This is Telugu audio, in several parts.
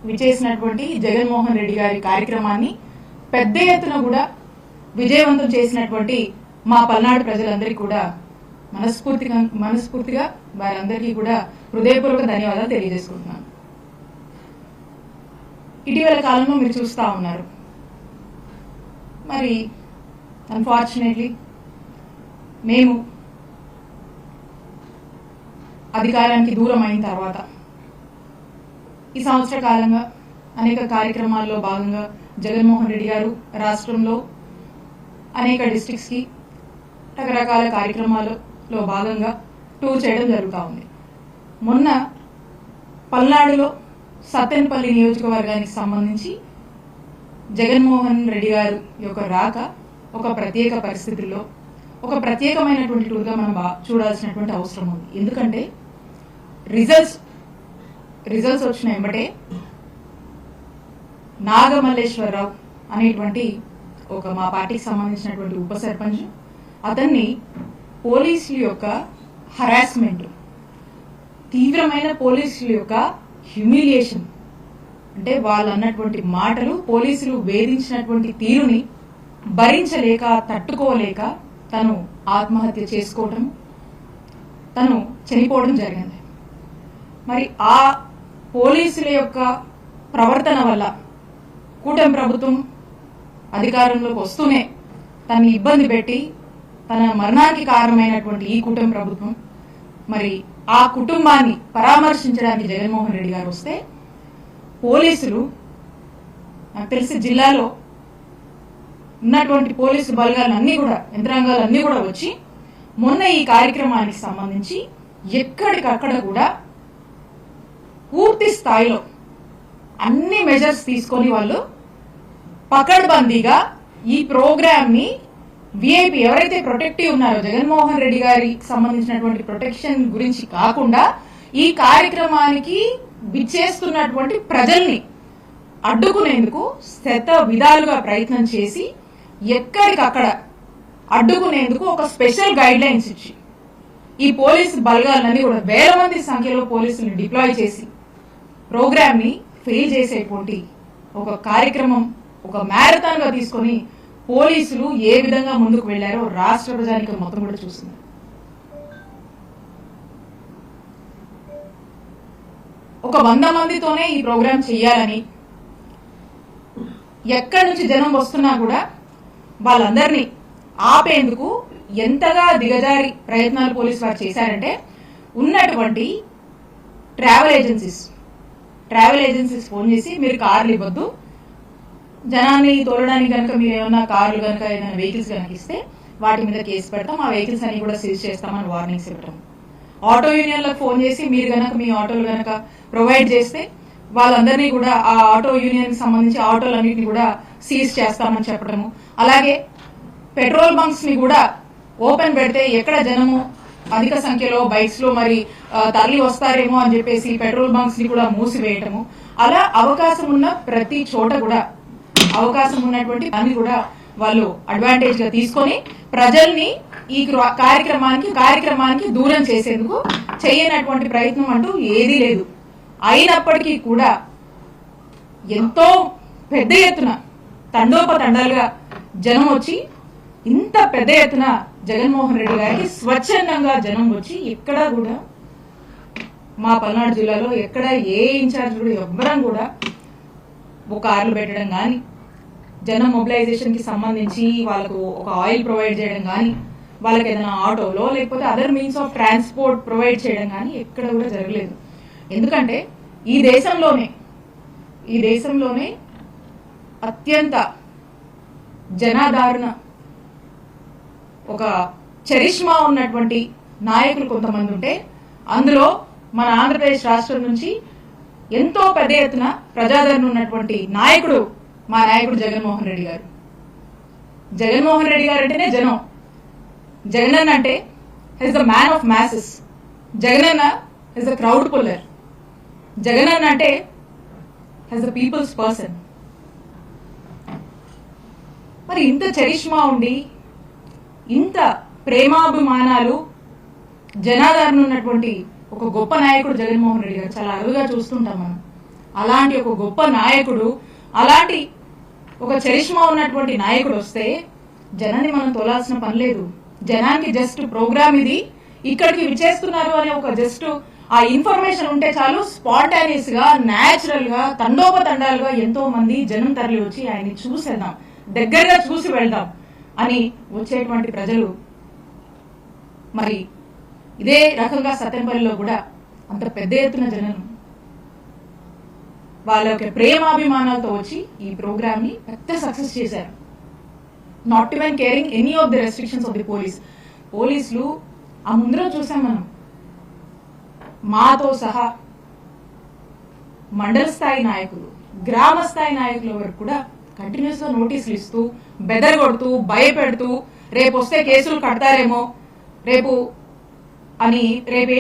విచేసినటువంటి జగన్మోహన్ రెడ్డి గారి కార్యక్రమాన్ని పెద్ద ఎత్తున కూడా విజయవంతం చేసినటువంటి మా పల్నాడు ప్రజలందరికీ కూడా మనస్ఫూర్తిగా వారందరికీ కూడా హృదయపూర్వక ధన్యవాదాలు తెలియజేసుకుంటున్నాను. ఇటీవల కాలంలో మీరు చూస్తూ ఉన్నారు, మరి అన్ఫార్చునేట్లీ మేము అధికారానికి దూరం అయిన తర్వాత ఈ సంవత్సర కాలంగా అనేక కార్యక్రమాల్లో భాగంగా జగన్మోహన్ రెడ్డి గారు రాష్ట్రంలో అనేక డిస్ట్రిక్ట్స్కి రకరకాల కార్యక్రమాలలో భాగంగా టూర్ చేయడం జరుగుతూ ఉంది. మొన్న పల్నాడులో సత్తెనపల్లి నియోజకవర్గానికి సంబంధించి జగన్మోహన్ రెడ్డి గారు యొక్క రాక ఒక ప్రత్యేక పరిస్థితుల్లో ఒక ప్రత్యేకమైనటువంటి టూర్గా మనం చూడాల్సినటువంటి అవసరం ఉంది. ఎందుకంటే రిజల్ట్స్ వచ్చిన వెంబటే నాగమల్లేశ్వరరావు అనేటువంటి ఒక మా పార్టీకి సంబంధించినటువంటి ఉప సర్పంచ్, అతన్ని పోలీసుల యొక్క హరాస్మెంట్, తీవ్రమైన పోలీసుల యొక్క హ్యూమిలియేషన్, అంటే వాళ్ళు అన్నటువంటి మాటలు, పోలీసులు వేధించినటువంటి తీరుని భరించలేక తట్టుకోలేక తను ఆత్మహత్య చేసుకోవడం, తను చనిపోవడం జరిగింది. మరి ఆ పోలీసుల యొక్క ప్రవర్తన వల్ల కూటమి ప్రభుత్వం అధికారంలోకి వస్తూనే తనని ఇబ్బంది పెట్టి తన మరణానికి కారణమైనటువంటి ఈ కూటమి ప్రభుత్వం మరి ఆ కుటుంబాన్ని పరామర్శించడానికి జగన్మోహన్ రెడ్డి గారు వస్తే పోలీసులు, నాకు తెలిసి జిల్లాలో ఉన్నటువంటి పోలీసు బలగాలన్నీ కూడా, యంత్రాంగాలన్నీ కూడా వచ్చి మొన్న ఈ కార్యక్రమానికి సంబంధించి ఎక్కడికక్కడ కూడా పూర్తి స్థాయిలో అన్ని మెజర్స్ తీసుకొని వాళ్ళు పకడ్బందీగా ఈ ప్రోగ్రామ్ని విఐపి ఎవరైతే ప్రొటెక్టివ్ ఉన్నారో జగన్మోహన్ రెడ్డి గారికి సంబంధించినటువంటి ప్రొటెక్షన్ గురించి కాకుండా ఈ కార్యక్రమానికి విచ్చేస్తున్నటువంటి ప్రజల్ని అడ్డుకునేందుకు శత విధాలుగా ప్రయత్నం చేసి ఎక్కడికక్కడ అడ్డుకునేందుకు ఒక స్పెషల్ గైడ్ లైన్స్ ఇచ్చి ఈ పోలీసు బలగాలన్నీ కూడా వేల మంది సంఖ్యలో పోలీసులను డిప్లాయ్ చేసి ప్రోగ్రామ్ని ఫెయిల్ చేసేటువంటి ఒక కార్యక్రమం, ఒక మ్యారథాన్గా తీసుకొని పోలీసులు ఏ విధంగా ముందుకు వెళ్లారో రాష్ట్ర ప్రజానికం మొత్తం కూడా చూస్తుంది. ఒక 100 మందితోనే ఈ ప్రోగ్రామ్ చేయాలని, ఎక్కడి నుంచి జనం వస్తున్నా కూడా వాళ్ళందరినీ ఆపేందుకు ఎంతగా దిగజారి ప్రయత్నాలు పోలీసు వారు చేశారంటే, ఉన్నటువంటి ట్రావెల్ ఏజెన్సీస్ ఫోన్ చేసి మీరు కార్లు ఇవ్వద్దు, జనాన్ని తోలడానికి కనుక మీరు ఏమన్నా కార్లు కనుక ఏదైనా వెహికల్స్ కనుక ఇస్తే వాటి మీద కేసు పెడతాం, ఆ వెహికల్స్ అన్ని కూడా సీజ్ చేస్తామని వార్నింగ్స్ ఇవ్వడం. ఆటో యూనియన్లకు ఫోన్ చేసి మీరు కనుక మీ ఆటోలు కనుక ప్రొవైడ్ చేస్తే వాళ్ళందరినీ కూడా ఆ ఆటో యూనియన్కి సంబంధించి ఆటోలన్నింటినీ కూడా సీజ్ చేస్తామని చెప్పడము. అలాగే పెట్రోల్ బంక్స్ ని కూడా ఓపెన్ పెడితే ఎక్కడ జనము అధిక సంఖ్యలో బైక్స్ లో మరి తరలి వస్తారేమో అని చెప్పేసి పెట్రోల్ బంక్స్ ని కూడా మూసివేయటము. అలా అవకాశం ఉన్న ప్రతి చోట కూడా అవకాశం ఉన్నటువంటి దాన్ని కూడా వాళ్ళు అడ్వాంటేజ్ గా తీసుకొని ప్రజల్ని ఈ కార్యక్రమానికి దూరం చేసేందుకు చేయనటువంటి ప్రయత్నం అంటూ ఏదీ లేదు. అయినప్పటికీ కూడా ఎంతో పెద్ద ఎత్తున తండోపతండాలుగా జనం వచ్చి, ఇంత పెద్ద ఎత్తున జగన్మోహన్ రెడ్డి గారికి స్వచ్ఛందంగా జనం వచ్చి, ఎక్కడా కూడా మా పల్నాడు జిల్లాలో ఎక్కడ ఏ ఇన్ఛార్జ్ కూడా ఎవ్వరం కూడా ఒక కార్లు పెట్టడం కానీ, జనం మొబిలైజేషన్ కి సంబంధించి వాళ్ళకు ఒక ఆయిల్ ప్రొవైడ్ చేయడం కానీ, వాళ్ళకి ఏదైనా ఆటోలో లేకపోతే other means of transport provide చేయడం కానీ ఎక్కడ కూడా జరగలేదు. ఎందుకంటే ఈ దేశంలోనే అత్యంత జనాదరణ, ఒక చరిష్మా ఉన్నటువంటి నాయకులు కొంతమంది ఉంటే అందులో మన ఆంధ్రప్రదేశ్ రాష్ట్రం నుంచి ఎంతో పెద్ద ఎత్తున ప్రజాదరణ ఉన్నటువంటి నాయకుడు మా నాయకుడు జగన్మోహన్ రెడ్డి గారు. జగన్మోహన్ రెడ్డి గారు అంటేనే జనం. జగనన్న అంటే his the man of masses. Jagananna his the crowd puller. Jagananna అంటే హిస్ ద పీపుల్స్ పర్సన్. మరి ఇంత చరిష్మా ఉండి, ఇంత ప్రేమాభిమానాలు, జనాదరణ ఉన్నటువంటి ఒక గొప్ప నాయకుడు జగన్మోహన్ రెడ్డి గారు చాలా అరుదుగా చూస్తుంటాం మనం. అలాంటి ఒక గొప్ప నాయకుడు, అలాంటి ఒక చరిష్మా ఉన్నటువంటి నాయకుడు వస్తే జనాన్ని మనం తోలాల్సిన పని లేదు. జనానికి జస్ట్ ప్రోగ్రామ్ ఇది, ఇక్కడికి విచ్చేస్తున్నారు అనే ఒక జస్ట్ ఆ ఇన్ఫర్మేషన్ ఉంటే చాలు, స్పాంటానియస్ గా, న్యాచురల్ గా, తండోపతండాలుగా ఎంతో మంది జనం తరలి వచ్చి ఆయన్ని చూసేద్దాం, దగ్గరగా చూసి వెళ్దాం అని వచ్చేటువంటి ప్రజలు. మరి ఇదే రకంగా సత్తెనపల్లిలో కూడా అంత పెద్ద ఎత్తున జనం వాళ్ళ యొక్క ప్రేమాభిమానాలతో వచ్చి ఈ ప్రోగ్రామ్ ని పెద్ద సక్సెస్ చేశారు. Not even caring any of the restrictions of the పోలీసులు ఆ ముందర చూసాం మనం, మాతో సహా మండల స్థాయి నాయకులు, గ్రామ స్థాయి నాయకుల వరకు కూడా కంటిన్యూస్ గా నోటీసులు ఇస్తూ, బెదరగొడుతూ, భయపెడుతూ, రేపు వస్తే కేసులు కడతారేమో, రేపు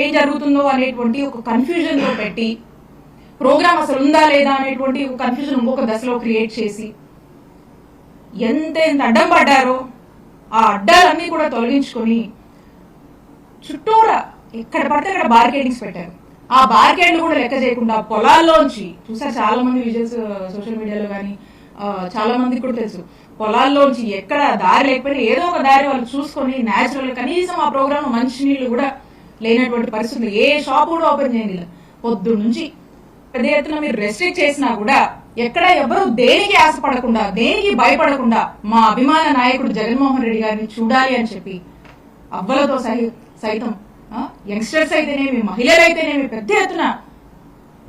ఏం జరుగుతుందో అనేటువంటి ఒక కన్ఫ్యూజన్ లో పెట్టి, ప్రోగ్రామ్ అసలు ఉందా లేదా అనేటువంటి ఒక కన్ఫ్యూజన్ ఇంకొక దశలో క్రియేట్ చేసి ఎంత అడ్డం పడ్డారో ఆ అడ్డాలన్నీ కూడా తొలగించుకొని చుట్టూరా ఎక్కడ పడితే అక్కడ బార్కెటింగ్స్ పెట్టారు. ఆ బార్కెట్లు కూడా లెక్క చేయకుండా పొలాల్లోంచి చూసారు చాలా మంది విజువల్స్ సోషల్ మీడియాలో కానీ చాలా మందికి కూడా తెలుసు, పొలాల్లోంచి ఎక్కడ దారి లేకపోయినా ఏదో ఒక దారి వాళ్ళు చూసుకొని న్యాచురల్, కనీసం ఆ ప్రోగ్రామ్ మంచినీళ్ళు కూడా లేనటువంటి పరిస్థితులు, ఏ షాప్ కూడా ఓపెన్ చేయండి. పొద్దు నుంచి పెద్ద ఎత్తున మీరు రెస్ట్రిక్ట్ చేసినా కూడా ఎక్కడ ఎవరు దేనికి ఆశపడకుండా, దేనికి భయపడకుండా మా అభిమాన నాయకుడు జగన్మోహన్ రెడ్డి గారిని చూడాలి అని చెప్పి అవ్వలతో సైతం, యంగ్స్టర్స్ అయితేనేమి, మహిళలు అయితేనేమి పెద్ద ఎత్తున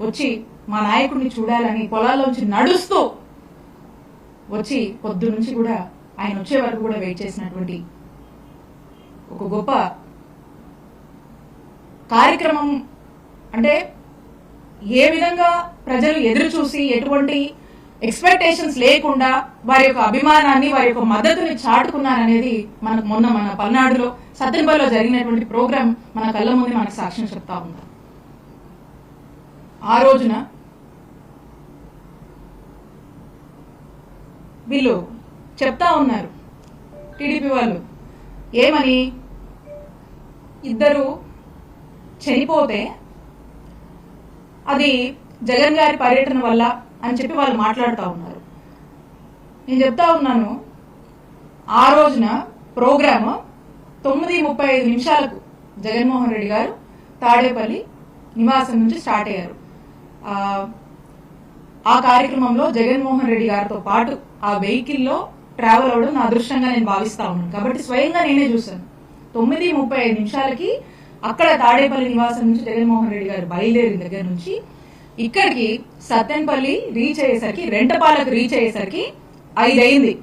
వచ్చి మా నాయకుడిని చూడాలని పొలాల్లోంచి నడుస్తూ వచ్చి పొద్దు నుంచి కూడా ఆయన వచ్చే వరకు కూడా వెయిట్ చేసినటువంటి ఒక గొప్ప కార్యక్రమం. అంటే ఏ విధంగా ప్రజలు ఎదురు చూసి ఎటువంటి ఎక్స్పెక్టేషన్స్ లేకుండా వారి యొక్క అభిమానాన్ని, వారి యొక్క మద్దతుని చాటుకున్నారనేది మనకు మొన్న మన పల్నాడులో సత్తెనపల్లిలో జరిగినటువంటి ప్రోగ్రాం మన కళ్ళ ముందు మనకు సాక్ష్యం చెప్తా ఉంది. ఆ రోజున వీళ్ళు చెప్తా ఉన్నారు టీడీపీ వాళ్ళు ఏమని, ఇద్దరు చనిపోతే అది జగన్ గారి పర్యటన వల్ల అని చెప్పి వాళ్ళు మాట్లాడుతూ ఉన్నారు. నేను చెప్తా ఉన్నాను, ఆ రోజున ప్రోగ్రాము 9:35 జగన్మోహన్ రెడ్డి గారు తాడేపల్లి నివాసం నుంచి స్టార్ట్ అయ్యారు. ఆ కార్యక్రమంలో జగన్మోహన్ రెడ్డి గారితో పాటు ఆ వెహికల్లో ట్రావెల్ అవ్వడం నా అదృష్టంగా నేను భావిస్తా ఉన్నాను. కాబట్టి స్వయంగా నేనే చూశాను. 9:35 అక్కడ తాడేపల్లి నివాసం నుంచి జగన్మోహన్ రెడ్డి గారు బయలుదేరిన దగ్గర నుంచి ఇక్కడికి సత్తెనపల్లి రీచ్ అయ్యేసరికి, రెంటపాలకు రీచ్ అయ్యేసరికి 5 అయింది.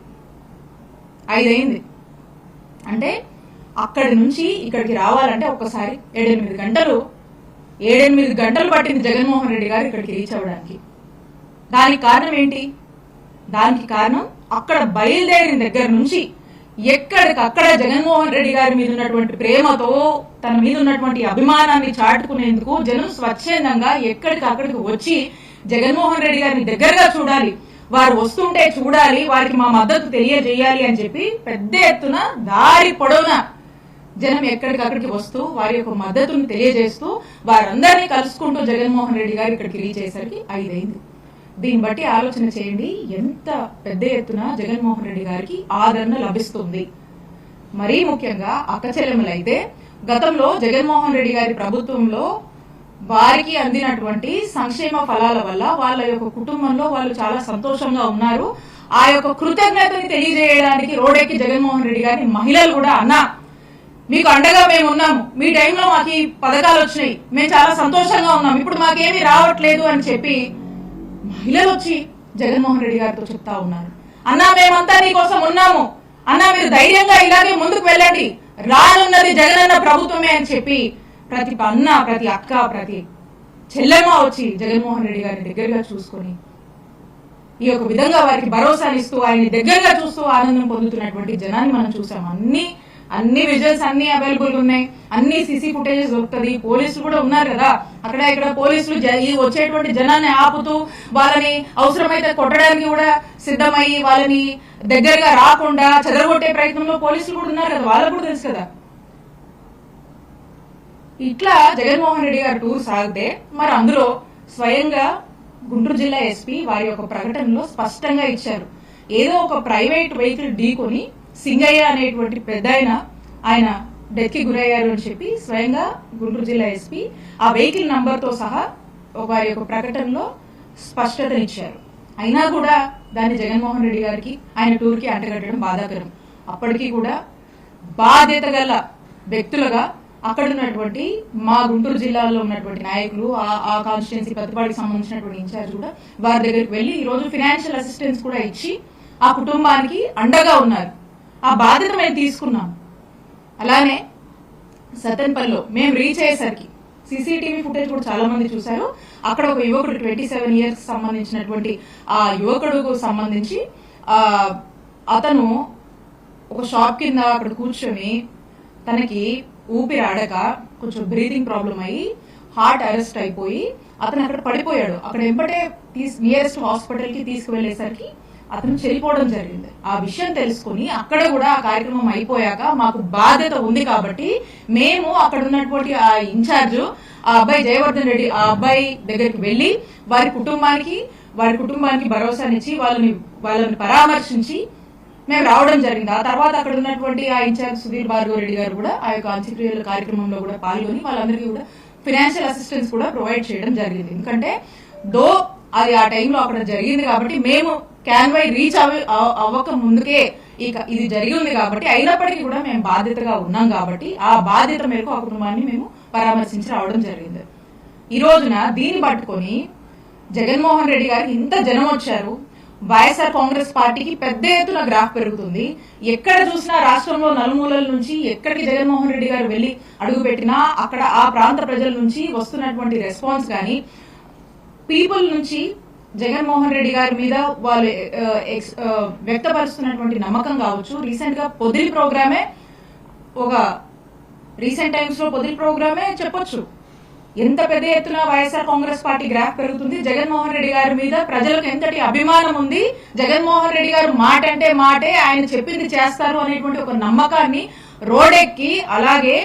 అంటే అక్కడి నుంచి ఇక్కడికి రావాలంటే ఒక్కసారి 7-8 గంటలు పట్టింది జగన్మోహన్ రెడ్డి గారు ఇక్కడికి రీచ్ అవ్వడానికి. దానికి కారణం ఏంటి? దానికి కారణం అక్కడ బయలుదేరిన దగ్గర నుంచి ఎక్కడికక్కడ జగన్మోహన్ రెడ్డి గారి మీద ఉన్నటువంటి ప్రేమతో, తన మీద ఉన్నటువంటి అభిమానాన్ని చాటుకునేందుకు జనం స్వచ్ఛందంగా ఎక్కడికక్కడికి వచ్చి జగన్మోహన్ రెడ్డి గారిని దగ్గరగా చూడాలి, వారు వస్తుంటే చూడాలి, వారికి మా మద్దతు తెలియజేయాలి అని చెప్పి పెద్ద ఎత్తున దారి పొడవునా జనం ఎక్కడికక్కడికి వస్తూ వారి యొక్క మద్దతును తెలియజేస్తూ వారందరినీ కలుసుకుంటూ జగన్మోహన్ రెడ్డి గారు ఇక్కడికి రీచ్ అయ్యేసరికి 5 అయింది. దీన్ని బట్టి ఆలోచన చేయండి ఎంత పెద్ద ఎత్తున జగన్మోహన్ రెడ్డి గారికి ఆదరణ లభిస్తుంది. మరీ ముఖ్యంగా అక్కచెల్లెములైతే గతంలో జగన్మోహన్ రెడ్డి గారి ప్రభుత్వంలో వారికి అందినటువంటి సంక్షేమ ఫలాల వల్ల వాళ్ళ యొక్క కుటుంబంలో వాళ్ళు చాలా సంతోషంగా ఉన్నారు. ఆ యొక్క కృతజ్ఞతని తెలియజేయడానికి రోడ్డెక్కి జగన్మోహన్ రెడ్డి గారిని మహిళలు కూడా, అన్నా మీకు అండగా మేము ఉన్నాము, మీ టైంలో మాకు ఈ పథకాలు వచ్చినాయి, మేము చాలా సంతోషంగా ఉన్నాం, ఇప్పుడు మాకేమీ రావట్లేదు అని చెప్పి మహిళలు వచ్చి జగన్మోహన్ రెడ్డి గారితో చెప్తా ఉన్నారు. అన్నా మేమంతా నీకోసం ఉన్నాము, అన్నా మీరు ధైర్యంగా ఇలాగే ముందుకు వెళ్ళండి, రానున్నది జగనన్న ప్రభుత్వమే అని చెప్పి ప్రతి అన్న, ప్రతి అక్క, ప్రతి చెల్లెమ్మ వచ్చి జగన్మోహన్ రెడ్డి గారిని దగ్గరగా చూసుకొని ఈ యొక్క విధంగా వారికి భరోసానిస్తూ ఆయన్ని దగ్గరగా చూస్తూ ఆనందం పొందుతున్నటువంటి జనాన్ని మనం చూసాం. అన్ని విజువల్స్ అన్ని అవైలబుల్ ఉన్నాయి, అన్ని సీసీ ఫుటేజెస్ దొరుకుతుంది. పోలీసులు కూడా ఉన్నారు కదా, అక్కడ ఇక్కడ పోలీసులు వచ్చేటువంటి జనాన్ని ఆపుతూ వాళ్ళని అవసరమైతే కొట్టడానికి కూడా సిద్ధమయ్యి వాళ్ళని దగ్గరగా రాకుండా చెదరగొట్టే ప్రయత్నంలో పోలీసులు కూడా ఉన్నారు కదా, వాళ్ళకు కూడా తెలుసు కదా. ఇట్లా జగన్మోహన్ రెడ్డి గారు టూర్ సాగితే మరి అందులో స్వయంగా గుంటూరు జిల్లా ఎస్పీ వారి యొక్క ప్రకటనలో స్పష్టంగా ఇచ్చారు. ఏదో ఒక ప్రైవేట్ వెహికల్ ఢీకొని సింగయ్య అనేటువంటి పెద్ద ఆయన డెత్ కి గురయ్యారు అని చెప్పి స్వయంగా గుంటూరు జిల్లా ఎస్పీ ఆ వెహికల్ నంబర్తో సహా వారి యొక్క ప్రకటనలో స్పష్టతనిచ్చారు. అయినా కూడా దాన్ని జగన్మోహన్ రెడ్డి గారికి ఆయన టూర్కి అంటగట్టడం బాధాకరం. అప్పటికీ కూడా బాధ్యత గల వ్యక్తులుగా అక్కడ ఉన్నటువంటి మా గుంటూరు జిల్లాలో ఉన్నటువంటి నాయకులు, ఆ కాన్స్టిట్యున్సీ పెద్దపాడికి సంబంధించినటువంటి ఇన్ఛార్జ్ కూడా వారి దగ్గరికి వెళ్ళి ఈరోజు ఫినాన్షియల్ అసిస్టెన్స్ కూడా ఇచ్చి ఆ కుటుంబానికి అండగా ఉన్నారు. ఆ బాధ్యత మేము తీసుకున్నాం. అలానే సతన్పల్లిలో మేము రీచ్ అయ్యేసరికి సీసీటీవీ ఫుటేజ్ కూడా చాలా మంది చూశారు. అక్కడ ఒక యువకుడు 27 years సంబంధించినటువంటి ఆ యువకుడుకు సంబంధించి అతను ఒక షాప్ కింద అక్కడ కూర్చొని తనకి ఊపిరి ఆడక కొంచెం బ్రీతింగ్ ప్రాబ్లం అయ్యి హార్ట్ అరెస్ట్ అయిపోయి అతను అక్కడ పడిపోయాడు. అక్కడ ఎంబటే నియరెస్ట్ హాస్పిటల్కి తీసుకువెళ్లేసరికి అతను చనిపోవడం జరిగింది. ఆ విషయం తెలుసుకుని అక్కడ కూడా ఆ కార్యక్రమం అయిపోయాక మాకు బాధ్యత ఉంది కాబట్టి మేము అక్కడ ఉన్నటువంటి ఆ ఇన్ఛార్జ్ ఆ అబ్బాయి జయవర్ధన్ రెడ్డి ఆ అబ్బాయి దగ్గరికి వెళ్ళి వారి కుటుంబానికి భరోసానిచ్చి వాళ్ళని పరామర్శించి మేము రావడం జరిగింది. ఆ తర్వాత అక్కడ ఉన్నటువంటి ఆ ఇన్ఛార్జ్ సుధీర్ భార్గవ్ రెడ్డి గారు కూడా ఆ యొక్క అంత్యక్రియల కార్యక్రమంలో కూడా పాల్గొని వాళ్ళందరికీ కూడా ఫినాన్షియల్ అసిస్టెన్స్ కూడా ప్రొవైడ్ చేయడం జరిగింది. ఎందుకంటే అది ఆ టైంలో అక్కడ జరిగింది కాబట్టి మేము క్యాన్వై రీచ్ అవ్వక ముందుకే ఇది జరిగింది కాబట్టి అయినప్పటికీ కూడా మేము బాధ్యతగా ఉన్నాం కాబట్టి ఆ బాధ్యత మేరకు ఆ కుటుంబాన్ని మేము పరామర్శించి రావడం జరిగింది. ఈ రోజున దీన్ని పట్టుకొని జగన్మోహన్ రెడ్డి గారికి ఇంత జనం వచ్చారు. వైఎస్ఆర్ కాంగ్రెస్ పార్టీకి పెద్ద ఎత్తున గ్రాఫ్ పెరుగుతుంది. ఎక్కడ చూసినా రాష్ట్రంలో నలుమూలల నుంచి ఎక్కడికి జగన్మోహన్ రెడ్డి గారు వెళ్లి అడుగు పెట్టినా అక్కడ ఆ ప్రాంత ప్రజల నుంచి వస్తున్నటువంటి రెస్పాన్స్ కానీ పీపుల్ నుంచి జగన్మోహన్ రెడ్డి గారి మీద వాళ్ళు వ్యక్తపరుస్తున్నటువంటి నమ్మకం కావచ్చు. రీసెంట్ గా పొదిలి ప్రోగ్రామే రీసెంట్ టైమ్స్ లో పొదిలి ప్రోగ్రామే చెప్పొచ్చు. ఎంత పెద్ద ఎత్తున వైఎస్ఆర్ కాంగ్రెస్ పార్టీ గ్రాఫ్ పెరుగుతుంది. జగన్మోహన్ రెడ్డి గారి మీద ప్రజలకు ఎంతటి అభిమానం ఉంది. జగన్మోహన్ రెడ్డి గారు మాట అంటే మాటే, ఆయన చెప్పింది చేస్తారు అనేటువంటి ఒక నమ్మకాన్ని రోడెక్కి, అలాగే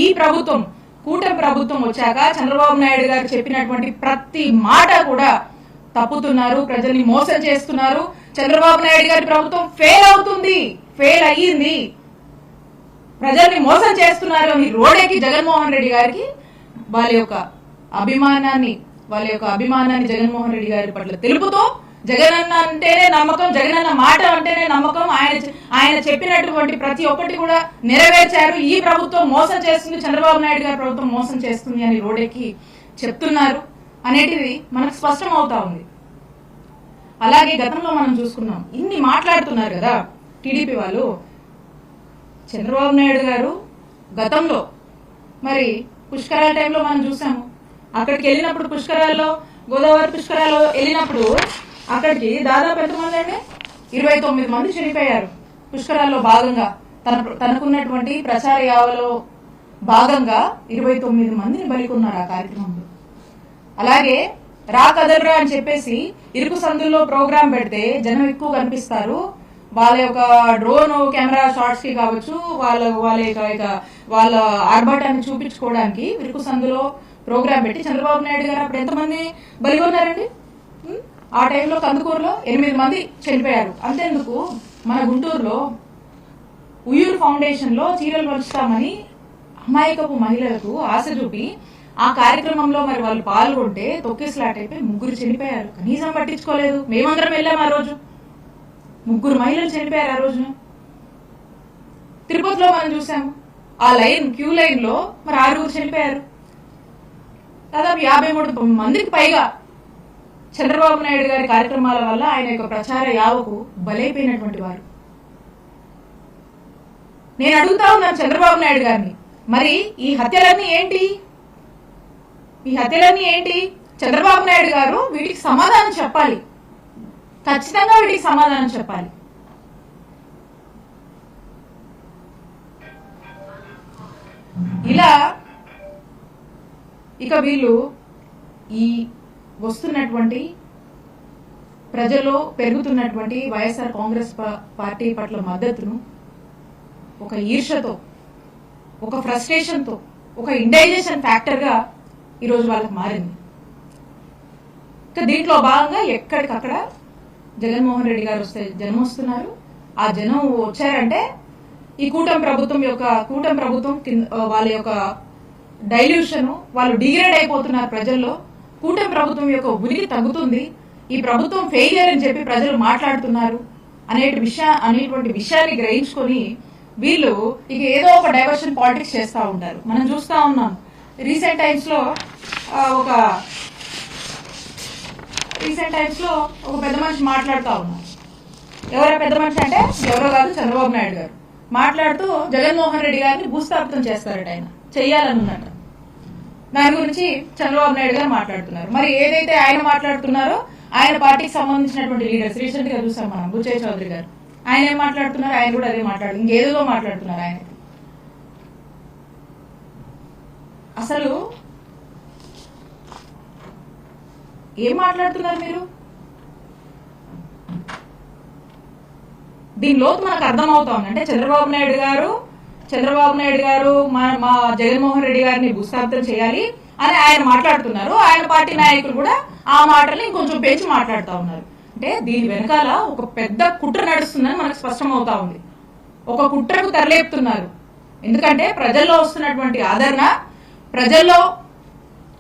ఈ ప్రభుత్వం కూటమి ప్రభుత్వం వచ్చాక చంద్రబాబు నాయుడు గారు చెప్పినటువంటి ప్రతి మాట కూడా తప్పుతున్నారు, ప్రజల్ని మోసం చేస్తున్నారు. చంద్రబాబు నాయుడు గారి ప్రభుత్వం ఫెయిల్ అయ్యింది, ప్రజల్ని మోసం చేస్తున్నారు అని రోడెక్కి జగన్మోహన్ రెడ్డి గారికి వాళ్ళ యొక్క అభిమానాన్ని జగన్మోహన్ రెడ్డి గారి పట్ల తెలుపుతూ జగనన్న అంటేనే నమ్మకం, జగనన్న మాట అంటేనే నమ్మకం, ఆయన చెప్పినటువంటి ప్రతి ఒక్కటి కూడా నెరవేర్చారు. ఈ ప్రభుత్వం మోసం చేస్తుంది, చంద్రబాబు నాయుడు గారి ప్రభుత్వం మోసం చేస్తుంది అని రోడెక్కి చెప్తున్నారు అనేటిది మనకు స్పష్టం అవుతా ఉంది. అలాగే గతంలో మనం చూసుకున్నాం, ఇన్ని మాట్లాడుతున్నారు కదా టీడీపీ వాళ్ళు. చంద్రబాబు నాయుడు గారు గతంలో మరి పుష్కరాల టైంలో మనం చూసాము. అక్కడికి వెళ్ళినప్పుడు గోదావరి పుష్కరాల్లో వెళ్ళినప్పుడు అక్కడికి దాదాపు ఎంతమంది అంటే 29 మంది చనిపోయారు. పుష్కరాల్లో భాగంగా తనకున్నటువంటి ప్రచార యావలో భాగంగా 29 మందిని బలికొన్నారు ఆ కార్యక్రమంలో. అలాగే రా కదలరా అని చెప్పేసి ఇరుకు సందుల్లో ప్రోగ్రాం పెడితే జనం ఎక్కువ కనిపిస్తారు, వాళ్ళ యొక్క డ్రోన్ కెమెరా షాట్స్ కి కావచ్చు, వాళ్ళ ఆర్భాటాన్ని చూపించుకోవడానికి ఇరుకు సందులో ప్రోగ్రాం పెట్టి చంద్రబాబు నాయుడు గారు అప్పుడు ఎంతమంది బలిగొన్నారండి? ఆ టైంలో కందుకూరులో 8 మంది చనిపోయారు. అంతేందుకు మన గుంటూరులో ఉయ్యూరు ఫౌండేషన్ లో చీరలు పంచుతామని అమాయకపు మహిళలకు ఆశ చూపి ఆ కార్యక్రమంలో మరి వాళ్ళు పాల్గొంటే తొక్కిసలాట అయిపోయి 3 చనిపోయారు. కనీసం పట్టించుకోలేదు. మేమందరం వెళ్ళాము. ఆ రోజు 3 మహిళలు చనిపోయారు. ఆ రోజున తిరుపతిలో మనం చూసాము, ఆ క్యూ లైన్ లో మరి 6 చనిపోయారు. దాదాపు 53 మందికి పైగా చంద్రబాబు నాయుడు గారి కార్యక్రమాల వల్ల ఆయన యొక్క ప్రచార యావకు బలైపోయినటువంటి వారు. నేను అడుగుతా ఉన్నాను చంద్రబాబు నాయుడు గారిని, మరి ఈ హత్యలన్నీ ఏంటి? చంద్రబాబు నాయుడు గారు వీటికి సమాధానం చెప్పాలి, ఖచ్చితంగా వీటికి సమాధానం చెప్పాలి. ఇలా ఇక వీళ్ళు ఈ వస్తున్నటువంటి ప్రజల్లో పెరుగుతున్నటువంటి వైఎస్ఆర్ కాంగ్రెస్ పార్టీ పట్ల మద్దతును ఒక ఈర్షతో, ఒక ఫ్రస్ట్రేషన్తో, ఒక ఇండైజెషన్ ఫ్యాక్టర్గా ఈరోజు వాళ్ళకి మారింది. ఇంకా దీంట్లో భాగంగా ఎక్కడికక్కడ జగన్మోహన్ రెడ్డి గారు వస్తే జనం వస్తున్నారు. ఆ జనం వచ్చారంటే ఈ కూటమి ప్రభుత్వం వాళ్ళ యొక్క డైల్యూషన్, వాళ్ళు డిగ్రేడ్ అయిపోతున్నారు ప్రజల్లో. కూటమి ప్రభుత్వం యొక్క ఉనికి తగ్గుతుంది, ఈ ప్రభుత్వం ఫెయిలియర్ అని చెప్పి ప్రజలు మాట్లాడుతున్నారు అనేటువంటి విషయాన్ని గ్రహించుకొని వీళ్ళు ఇక ఏదో ఒక డైవర్షన్ పాలిటిక్స్ చేస్తూ ఉంటారు. మనం చూస్తూ ఉన్నాం రీసెంట్ టైమ్స్ లో ఒక పెద్ద మనిషి మాట్లాడుతూ ఉన్నారు. ఎవరో పెద్ద మనిషి అంటే ఎవరో కాదు, చంద్రబాబు నాయుడు గారు మాట్లాడుతూ జగన్మోహన్ రెడ్డి గారిని భూస్థాపితం చేస్తారట, ఆయన చెయ్యాలనుందట. దాని గురించి చంద్రబాబు నాయుడు గారు మాట్లాడుతున్నారు. మరి ఏదైతే ఆయన మాట్లాడుతున్నారో ఆయన పార్టీకి సంబంధించినటువంటి లీడర్స్ రీసెంట్ గా చూసాం మనం, బుచ్చయ్య చౌదరి గారు, ఆయన ఏం మాట్లాడుతున్నారు, ఆయన కూడా అదే ఇంకేదో మాట్లాడుతున్నారు. ఆయన అసలు ఏం మాట్లాడుతున్నారు మీరు? దీని లోతు మనకు అర్థమవుతా ఉంది. అంటే చంద్రబాబు నాయుడు గారు మా జగన్మోహన్ రెడ్డి గారిని భూస్థాపితం చేయాలి అని ఆయన మాట్లాడుతున్నారు. ఆయన పార్టీ నాయకులు కూడా ఆ మాటల్ని ఇంకొంచెం పెంచి మాట్లాడుతూ ఉన్నారు. అంటే దీని వెనకాల ఒక పెద్ద కుట్ర నడుస్తుందని మనకు స్పష్టమవుతా ఉంది. ఒక కుట్రకు తెరలేపుతున్నారు. ఎందుకంటే ప్రజల్లో వస్తున్నటువంటి ఆదరణ, ప్రజల్లో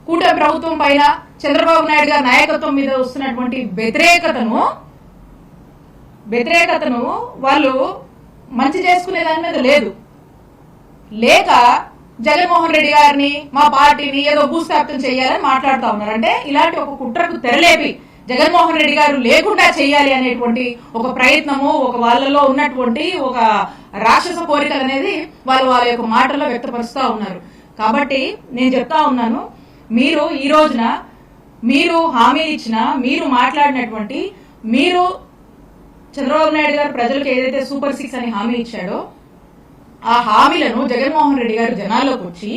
కూటమి ప్రభుత్వం పైన చంద్రబాబు నాయుడు గారి నాయకత్వం మీద వస్తున్నటువంటి వ్యతిరేకతను వాళ్ళు మంచి చేసుకునే దాని మీద లేక జగన్మోహన్ రెడ్డి గారిని, మా పార్టీని ఏదో భూస్థాపితం చేయాలని మాట్లాడుతూ ఉన్నారు. అంటే ఇలాంటి ఒక కుట్రకు తెరలేపి జగన్మోహన్ రెడ్డి గారు లేకుండా చేయాలి అనేటువంటి ఒక ప్రయత్నము, ఒక వాళ్ళలో ఉన్నటువంటి ఒక రాక్షస కోరికలు అనేది వాళ్ళ యొక్క మాటల్లో వ్యక్తపరుస్తూ ఉన్నారు. కాబట్టి నేను చెప్తా ఉన్నాను, మీరు ఈ రోజున మీరు హామీ ఇచ్చిన, మీరు మాట్లాడినటువంటి, మీరు చంద్రబాబు నాయుడు గారు ప్రజలకు ఏదైతే సూపర్ 6 అని హామీ ఇచ్చాడో ఆ హామీలను జగన్మోహన్ రెడ్డి గారు జనాల్లోకి వచ్చి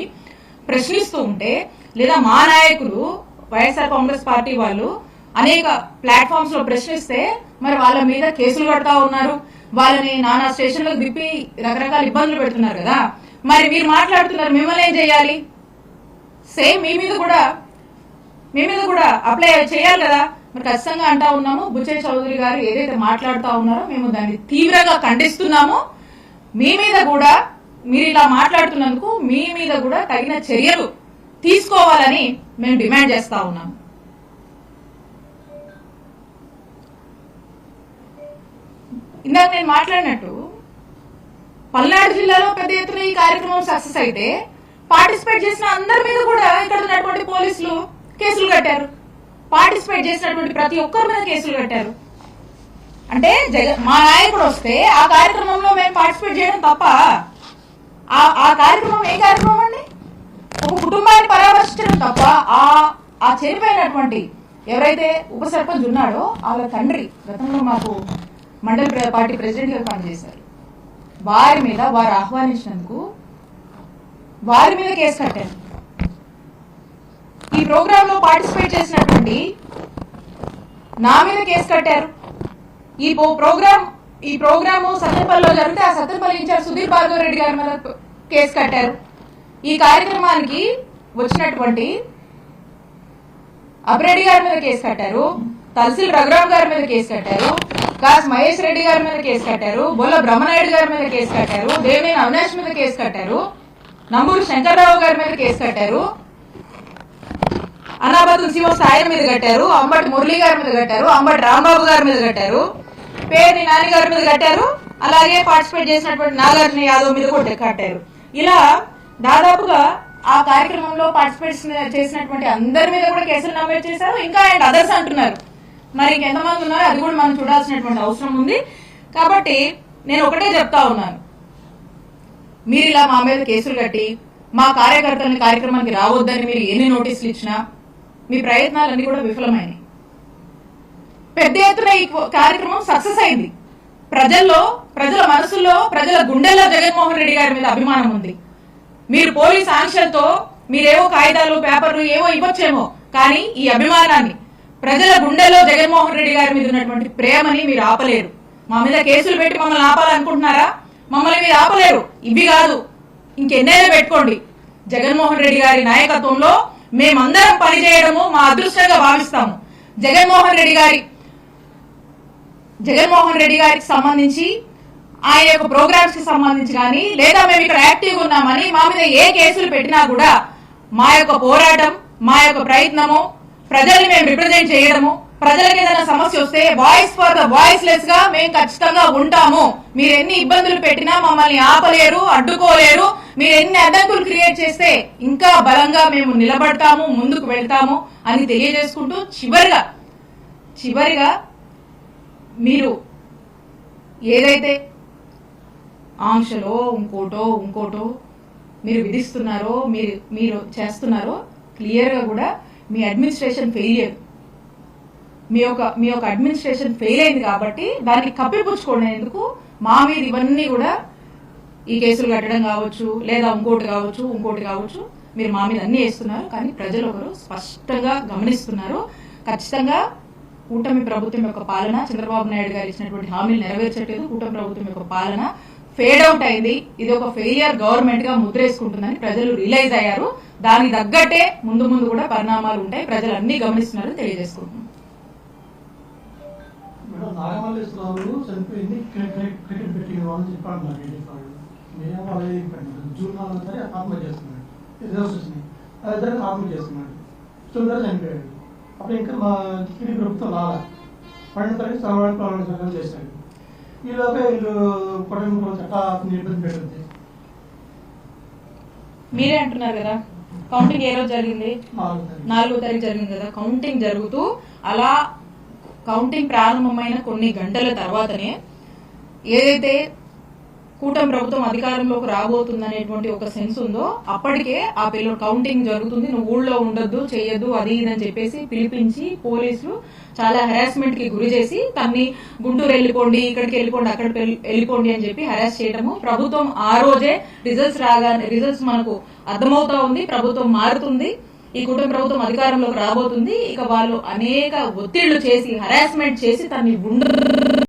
ప్రశ్నిస్తూ ఉంటే, లేదా మా నాయకులు వైఎస్ఆర్ కాంగ్రెస్ పార్టీ వాళ్ళు అనేక ప్లాట్ఫామ్స్ లో ప్రశ్నిస్తే మరి వాళ్ళ మీద కేసులు కడతా ఉన్నారు, వాళ్ళని నానా స్టేషన్లకు దిప్పి రకరకాల ఇబ్బందులు పెడుతున్నారు కదా. మరి మీరు మాట్లాడుతున్నారు, మిమ్మల్ని ఏం చేయాలి? సేమ్ మీ మీద కూడా అప్లై చేయాలి కదా. మరి ఖచ్చితంగా అంటా ఉన్నాము, బుచ్చయ్య చౌదరి గారు ఏదైతే మాట్లాడుతూ ఉన్నారో మేము దాన్ని తీవ్రంగా ఖండిస్తున్నాము. మీ మీద కూడా, మీరు ఇలా మాట్లాడుతున్నందుకు మీ మీద కూడా తగిన చర్యలు తీసుకోవాలని మేము డిమాండ్ చేస్తా ఉన్నాము. ఇందాక నేను మాట్లాడినట్టు పల్నాడు జిల్లాలో పెద్ద ఎత్తున ఈ కార్యక్రమం సక్సెస్ అయితే పార్టిసిపేట్ చేసిన అందరి మీద కూడా ఇక్కడ ఉన్నటువంటి పోలీసులు కేసులు కట్టారు. పార్టిసిపేట్ చేసినటువంటి ప్రతి ఒక్కరి మీద కేసులు కట్టారు. అంటే మా నాయకుడు వస్తే ఆ కార్యక్రమంలో మేము పార్టిసిపేట్ చేయడం తప్ప? ఆ కార్యక్రమం ఏ కార్యక్రమం అండి? ఒక కుటుంబాన్ని పరామర్శించడం తప్ప ఆ చనిపోయినటువంటి ఎవరైతే ఉప సర్పంచ్ ఉన్నాడో వాళ్ళ తండ్రి గతంలో మాకు మండల పార్టీ ప్రెసిడెంట్ గా పనిచేశారు. వారు ఆహ్వానించినందుకు వారి మీద కేసు కట్టారు. ఈ ప్రోగ్రామ్ లో పార్టిసిపేట్ చేసినటువంటి నా మీద కేసు కట్టారు. ఈ ప్రోగ్రాము సత్తెనపల్లిలో జరిగితే ఆ సత్తెనపల్లి ఇన్ఛార్జ్ సుధీర్ భార్గవ్ రెడ్డి గారి మీద కేసు కట్టారు. ఈ కార్యక్రమానికి వచ్చినటువంటి అభిరెడ్డి గారి మీద కేసు కట్టారు, తహసీల్ రఘురామ్ గారి మీద కేసు కట్టారు, కాస్ మహేష్ రెడ్డి గారి మీద కేసు కట్టారు, బొల్ల బ్రహ్మనాయుడు గారి మీద కేసు కట్టారు, దేవినేని అవినాష్ మీద కేసు కట్టారు, నంబూరు శంకర్రావు గారి మీద కేసు కట్టారు, అనాబతుల్ శివ సాయి మీద కట్టారు, అంబటి మురళి గారి మీద కట్టారు, అంబటి రాంబాబు గారి మీద కట్టారు, పేర్ని నాని గారి మీద కట్టారు, అలాగే పార్టిసిపేట్ చేసినటువంటి నాగార్జున యాదవ్ మీద కూడా కట్టారు. ఇలా దాదాపుగా ఆ కార్యక్రమంలో పార్టిసిపేట్ చేసినటువంటి అందరి మీద కూడా కేసులు నమోదు చేశారు. ఇంకా ఆయన అదర్స్ అంటున్నారు. మరి ఇంకెంతమంది ఉన్నారో అది కూడా మనం చూడాల్సినటువంటి అవసరం ఉంది. కాబట్టి నేను ఒకటే చెప్తా ఉన్నాను, మీరు ఇలా మా మీద కేసులు కట్టి మా కార్యకర్తలని కార్యక్రమానికి రావద్దని మీరు ఎన్ని నోటీసులు ఇచ్చినా మీ ప్రయత్నాలన్నీ కూడా విఫలమైనవి. పెద్ద ఎత్తున ఈ కార్యక్రమం సక్సెస్ అయింది. ప్రజల మనసుల్లో, ప్రజల గుండెల్లో జగన్మోహన్ రెడ్డి గారి మీద అభిమానం ఉంది. మీరు పోలీస్ ఆంక్షలతో మీరేవో కాగితాలు పేపర్లు ఏవో ఇవ్వచ్చేమో, కానీ ఈ అభిమానాన్ని, ప్రజల గుండెల్లో జగన్మోహన్ రెడ్డి గారి మీద ఉన్నటువంటి ప్రేమని మీరు ఆపలేరు. మా మీద కేసులు పెట్టి మమ్మల్ని ఆపాలనుకుంటున్నారా? మమ్మల్ని మీరు ఆపలేరు. ఇవి కాదు, ఇంకెన్నైనా పెట్టుకోండి. జగన్మోహన్ రెడ్డి గారి నాయకత్వంలో మేమందరం పనిచేయడము మా అదృష్టంగా భావిస్తాము. జగన్మోహన్ రెడ్డి గారికి సంబంధించి ఆయన యొక్క ప్రోగ్రామ్స్ కి సంబంధించి కానీ లేదా మేము ఇక్కడ యాక్టివ్ ఉన్నామని మా మీద ఏ కేసులు పెట్టినా కూడా మా యొక్క పోరాటం, మా యొక్క ప్రయత్నము, ప్రజల్ని మేము రిప్రజెంట్ చేయడము, ప్రజలకు ఏదైనా సమస్య వస్తే వాయిస్ ఫర్ ద వాయిస్లెస్ గా మేము ఖచ్చితంగా ఉంటాము. మీరు ఎన్ని ఇబ్బందులు పెట్టినా మమ్మల్ని ఆపలేరు, అడ్డుకోలేరు. మీరు ఎన్ని అడ్డంకులు క్రియేట్ చేస్తే ఇంకా బలంగా మేము నిలబడతాము, ముందుకు వెళ్తాము అని తెలియజేసుకుంటూ చివరిగా మీరు ఏదైతే ఆంక్షలో ఇంకోటో మీరు విధిస్తున్నారో మీరు చేస్తున్నారో క్లియర్గా కూడా మీ అడ్మినిస్ట్రేషన్ ఫెయిలియర్, మీ యొక్క అడ్మినిస్ట్రేషన్ ఫెయిల్ అయింది కాబట్టి దాన్ని కప్పిపుచ్చుకోవడానికి మా మీద ఇవన్నీ కూడా ఈ కేసులు కట్టడం కావచ్చు లేదా ఇంకోటి కావచ్చు మీరు మా మీద అన్ని వేస్తున్నారు. కానీ ప్రజలు ఒకరు స్పష్టంగా గమనిస్తున్నారు. ఖచ్చితంగా కూటమి ప్రభుత్వం యొక్క పాలన, చంద్రబాబు నాయుడు గారు ఇచ్చినటువంటి హామీలు నెరవేర్చట్లేదు. కూటమి ప్రభుత్వం యొక్క పాలన ఫేడ్ అవుట్ అయింది. ఇది ఒక ఫెయిలియర్ గవర్నమెంట్ గా ముద్రేసుకుంటుందని ప్రజలు రియలైజ్ అయ్యారు. దానికి తగ్గట్టే ముందు కూడా పరిణామాలు ఉంటాయి. ప్రజలు అన్ని గమనిస్తున్నారని తెలియజేసుకుంటున్నాం. అప్పుడు ఇంకా మా టీడీ ప్రభుత్వం రాలా, పడిన తరగతి సమావేశం చేశారు. ఈలోగా వీళ్ళు కుటుంబ చట్టాన్ని ఇబ్బంది పెట్టింది. మీరే అంటున్నారు కదా కౌంటింగ్ ఏ రోజు జరిగింది? 4వ తారీఖు జరిగింది కదా. కౌంటింగ్ జరుగుతూ అలా కౌంటింగ్ ప్రారంభమైన కొన్ని గంటల తర్వాతనే ఏదైతే కూటమి ప్రభుత్వం అధికారంలోకి రాబోతుందనేటువంటి ఒక సెన్స్ ఉందో అప్పటికే ఆ పిల్లలు కౌంటింగ్ జరుగుతుంది, నువ్వు ఊళ్ళో ఉండొద్దు, చెయ్యొద్దు, అది ఇదని చెప్పేసి పిలిపించి పోలీసులు చాలా హెరాస్మెంట్ కి గురి చేసి తన్ని గుంటూరు వెళ్ళిపోండి, ఇక్కడికి వెళ్ళిపోండి, అక్కడికి వెళ్ళిపోండి అని చెప్పి హెరాస్ చేయడము. ప్రభుత్వం ఆ రోజే రిజల్ట్స్ మనకు అర్థమవుతా ఉంది. ప్రభుత్వం మారుతుంది, ఈ కుటుంబ ప్రభుత్వం అధికారంలోకి రాబోతుంది. ఇక వాళ్ళు అనేక ఒత్తిళ్లు చేసి హెరాస్మెంట్ చేసి తన్ని